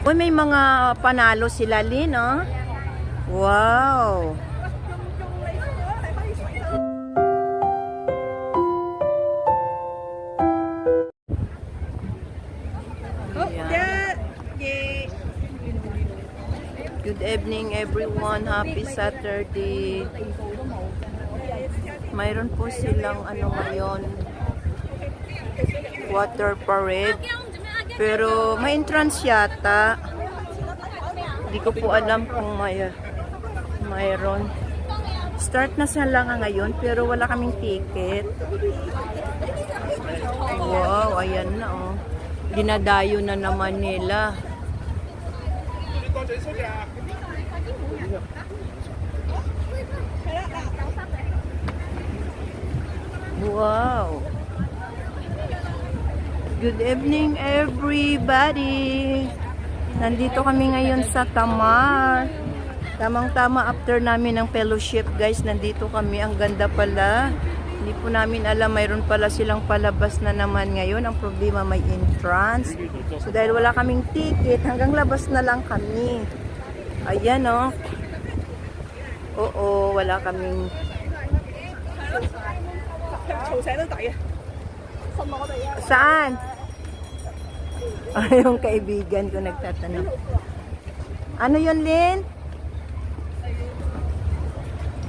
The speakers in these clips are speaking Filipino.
Uy, may mga panalo sila, Lin, oh. Wow. Ayan. Good evening, everyone. Happy Saturday. Mayroon po silang ngayon, water parade. Pero may entrance yata. Hindi ko po alam kung mayroon. Start na sila ngayon pero wala kaming ticket. Wow, ayan na oh. Dinadayo na naman nila. Wow. Good evening, everybody. Nandito kami ngayon sa Tamar. Tamang-tama after namin ng fellowship, guys. Nandito kami. Ang ganda pala. Hindi po namin alam, mayroon pala silang palabas na naman ngayon. Ang problema, may entrance. So, dahil wala kaming ticket, hanggang labas na lang kami. Ayan, oh. Oo, wala kaming... Saan? Yung kaibigan ko nagtatanong. Ano yun, Lin?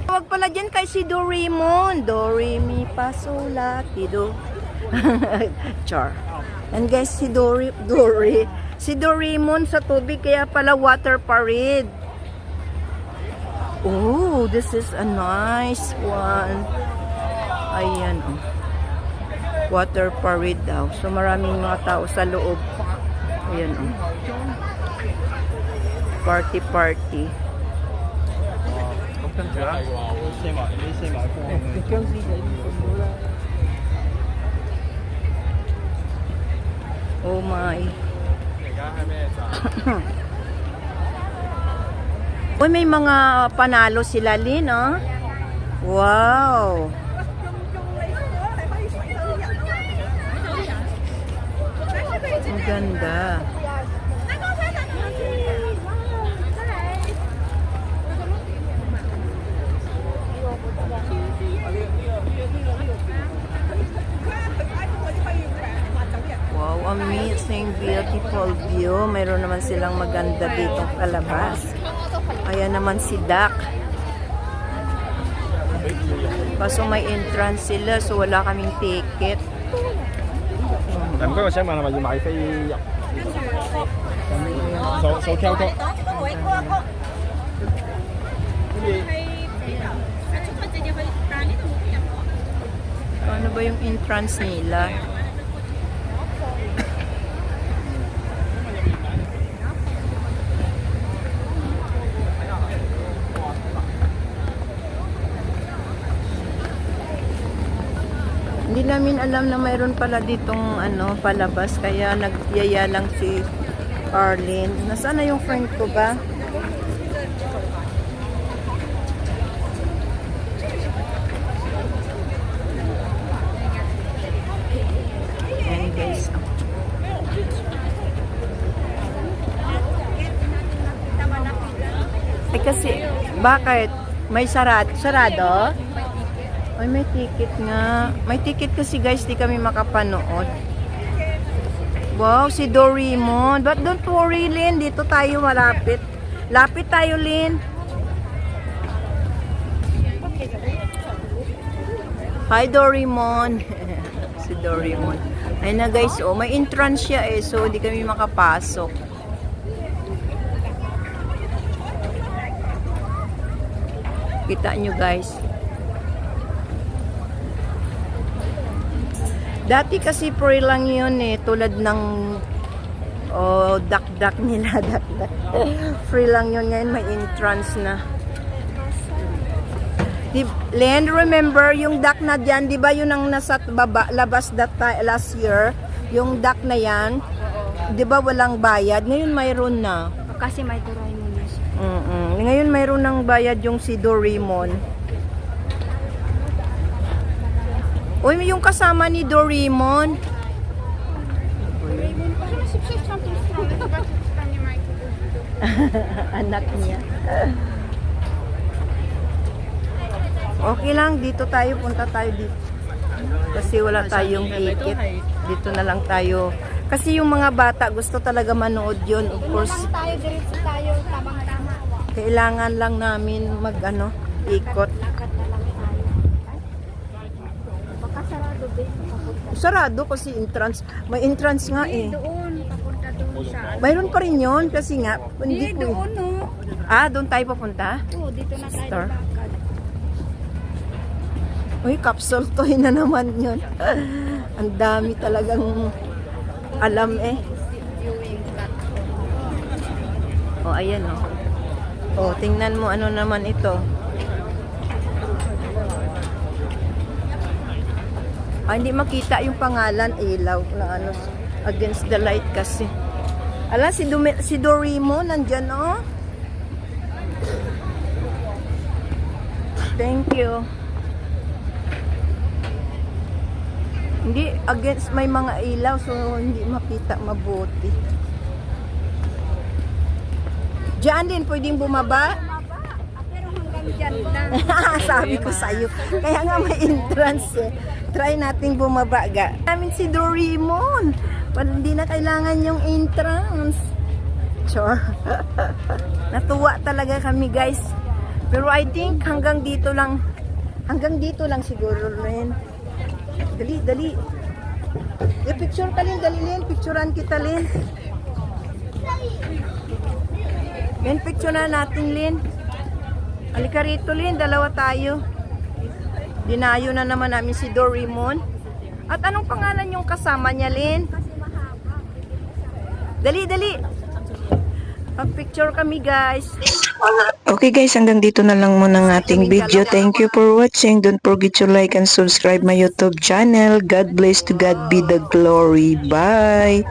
Tawag pala dyan kay si Doraemon. Do, Re, Mi, Fa, Sol, La, Ti, Do. Char. And guys, si Doraemon sa tubig, kaya pala water parade. Oh, this is a nice one. Ayan, oh. Water parade daw. So, maraming mga tao sa loob. Ayan, oh. Party. Oh my. Uy, may mga panalo sila, Lin, oh. Wow. Ang ganda. Wow, amazing, beautiful view. Mayroon naman silang maganda ditong palabas. Ayan naman si Duck. Kaso may entrance sila, so wala kaming ticket. 唔該，我想問係咪要買飛入？數 Q 曲。Ano ba yung entrance nila? Hindi namin alam na mayroon pala ditong palabas, kaya nagyaya lang si Arlene. Nasaan na yung friend ko ba? Ayan guys. Eh kasi, bakit? May sarado? Ay, may ticket nga. May ticket kasi guys, di kami makapanood. Wow, si Doraemon. But don't worry, Lin. Dito tayo malapit. Lapit tayo, Lin. Hi, Doraemon. Si Doraemon. Ayun na guys, oh, may entrance siya eh. So, di kami makapasok. Kita nyo guys. Dati kasi free lang yun eh, tulad ng duck nila, duck. Free lang yun, ngayon may entrance na. Len, remember yung duck na dyan, di ba yun ang nasa baba, labas last year? Yung duck na yan, di ba walang bayad? Ngayon mayroon na. Kasi may Doraemon na siya. Ngayon mayroon ng bayad yung si Doraemon. Uy, yung kasama ni Doraemon. Anak niya. Okay lang, dito tayo, punta tayo dito. Kasi wala tayong ticket. Dito na lang tayo. Kasi yung mga bata, gusto talaga manood yun. Of course, Tayo, diretso tayo, tamang-tama. kailangan lang namin ikot. Lakad na lang tayo. Baka sarado din. Papunta. Sarado kasi entrance. May entrance nga eh. Doon, papunta doon sa... Mayroon pa rin yun kasi nga, hindi Hindi, ko. doon no. Doon tayo papunta? Oo, dito na tayo Star. lakad. Uy, capsule toy na naman yun. Ang dami talagang alam eh. Viewing platform. Ayan tingnan mo ano naman ito. Hindi makita yung pangalan, ilaw na against the light kasi. Si Dorimo nandyan Thank you. Hindi, against may mga ilaw so hindi makita mabuti. Diyan din pwedeng bumaba. Pero hanggang dyan lang. Sabi ko sa'yo. Kaya nga may entrance eh. Try nating bumaba ga. Namin si Doraemon. Hindi na kailangan yung entrance. Sure. Natuwa talaga kami guys. Pero I think hanggang dito lang siguro rin. Dali. Picture ka Lin, dali Lin. Picturean kita Lin. Lin, picture na natin Lin. Halika rito Lin, dalawa tayo. Dinayo na naman namin si Doraemon. At anong pangalan yung kasama niya Lin? Dali. Pag-picture kami guys. Okay guys, hanggang dito na lang muna ng ating video. Thank you for watching. Don't forget to like and subscribe my YouTube channel. God bless, to God be the glory. Bye!